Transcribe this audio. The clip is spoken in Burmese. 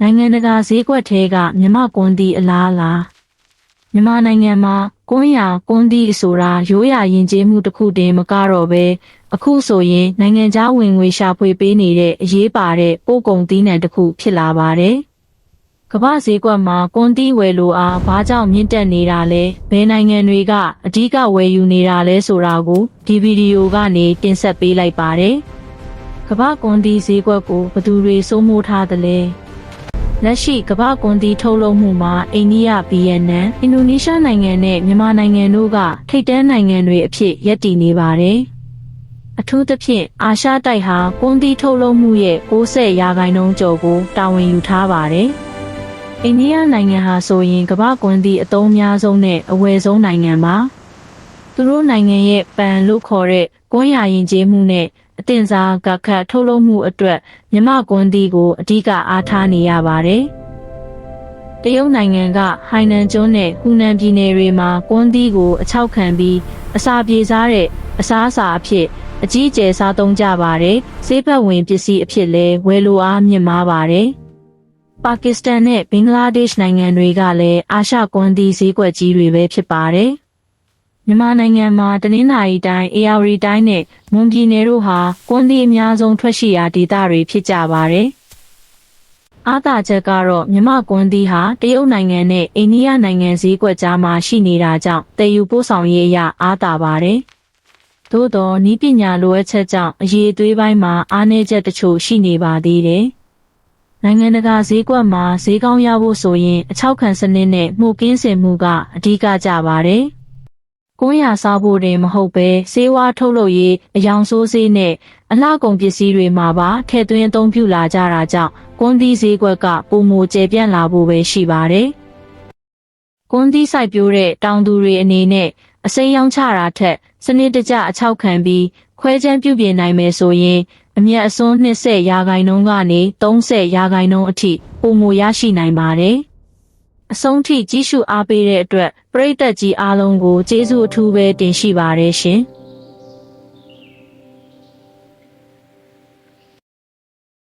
နိုင်ငံတကာဈေးကွက်ထဲကမြန်မာကွန်တီအလားအလာမြန်မာနိုင်ငံမှာကွန်တီဆိုတာရိုးရာယဉ်ကျေးမှုတစ်ခုတည်းမကတော့ပဲအခုဆိုရင်နိုင်ငံခြားဝင်ငွေရှာဖွေပေးနေတဲ့အရေးပါတဲ့ပို့ကုန်သီးနှံတစ်ခုဖြစ်လာပါတယ်။ကမ္ဘာဈေးကွက်မှာကွန်တီဝယ်လိုအားဘာကြောင့်မြင့်တက်နေတာလဲဘယ်နိုင်ငံတွေကအဓိကဝယ်ယူနေတာလဲဆိုတာကိုဒီဗီဒီယိုကနေတင်ဆက်ပေးလိုက်ပါတယ်။ကမ္ဘာကွန်တီဈေးကွက်ကိုဘယ်သူတွေစိုးမိုးထားသလဲလက်ရှိကမ္ဘာကွန်တီထုတ်လုပ်မှုမှာအိန္ဒိယ၊ဗီယက်နမ်၊အင်ဒိုနီးရှားနိုင်ငံနဲ့မြန်မာနိုင်ငံတို့ကထိပ်တန်းနိုင်ငံတွေအဖြစ်ရပ်တည်နေပါတယ်။အထူးသဖြင့်အာရှတိုက်ဟာကွန်တီထုတ်လုပ်မှုရဲ့90%ကျော်ကိုတာဝန်ယူထားပါတယ်။အိန္ဒိယနိုင်ငံဟာဆိုရင်ကမ္ဘာကွန်တီအသုံးအများဆုံးနဲ့အဝယ်ဆုံးနိုင်ငံပါ။သူတို့နိုင်ငံရဲ့ပန်လို့ခေါ်တဲ့ကွန်ရာယဉ်ကျေးမှုနဲ့အတင်စားကခတ်ထုတ်လုပ်မှုအတွက်မြန်မာကွန်တီကိုအဓိကအားထားနေရပါတယ်။တရုတ်နိုင်ငံကဟိုင်နန်ကျွန်းနဲ့ဟူနန်ပြည်နယ်တွေမှာကွန်တီကိုအခြောက်ခံပြီးအစာပြေစားတဲ့အစားအစာအဖြစ်အကြီးအကျယ်စားသုံးကြပါတယ်။ဈေးဘက်ဝင်ပစ္စည်းအဖြစ်လဲဝယ်လိုအားမြင့်မားပါတယ်။ပါကစ္စတန်နဲ့ဘင်္ဂလားဒေ့ရှ်နိုင်ငံတွေကလည်းအာရှကွန်တီဈေးကွက်ကြီးတွေပဲဖြစ်ပါတယ်။မြန်မာနိုင်ငံမှာတနင်္သာရီတိုင်း၊ဧရာဝတီတိုင်းနဲ့မွန်ပြည်နယ်တို့ဟာကွန်တီအများဆုံးထွက်ရှိရာဒေသတွေဖြစ်ကြပါတယ်။အားသာချက်ကတော့မြန်မာကွန်တီဟာတရုတ်နိုင်ငံနဲ့အိန္ဒိယနိုင်ငံဈေးကွက်ကြားမှာရှိနေတာကြောင့်တည်ယူပို့ဆောင်ရေးအရအားသာပါတယ်။သို့သောနည်းပညာလိုအပ်ချက်ကြောင့်အရေးအသွေးပိုင်းမှာအားနည်းချက်တချို့ရှိနေပါသေးတယ်။နိုင်ငံတကာဈေးကွက်မှာဈေးကောင်းရဖို့ဆိုရင်အခြောက်ခံစနစ်နဲ့မှုကင်းစင်မှုကအဓိကကျပါတယ်။ကွန်ရာစားဖို့တင်မဟုတ်ပဲဆေးဝါးထုတ်လုပ်ရေးအယောင်ဆိုးဆေးနဲ့အလှကုန်ပစ္စည်းတွေမှာပါထည့်သွင်းအသုံးပြုလာကြတာကြောင့်ကွန်တီဈေးကွက်ကပုံမကျယ်ပြန့်လာဖို့ပဲရှိပါတယ်။ကွန်တီစိုက်ပျိုးတဲ့တောင်သူတွေအနေနဲ့အစိမ်းရောင်းချတာထက်စနစ်တကျအခြောက်ခံပြီးခွဲခြမ်းပြုပြင်နိုင်မယ်ဆိုရင်အမြတ်အစွန်း20%ကနေ30%အထိပုံမရရှိနိုင်ပါတယ်။အဆုံးထိကြီးစုအားပေးတဲ့အတွက်ပရိသတ်ကြီးအားလုံးကိုကျေးဇူးအထူးပဲတင်ရှိပါတယ်ရှင်။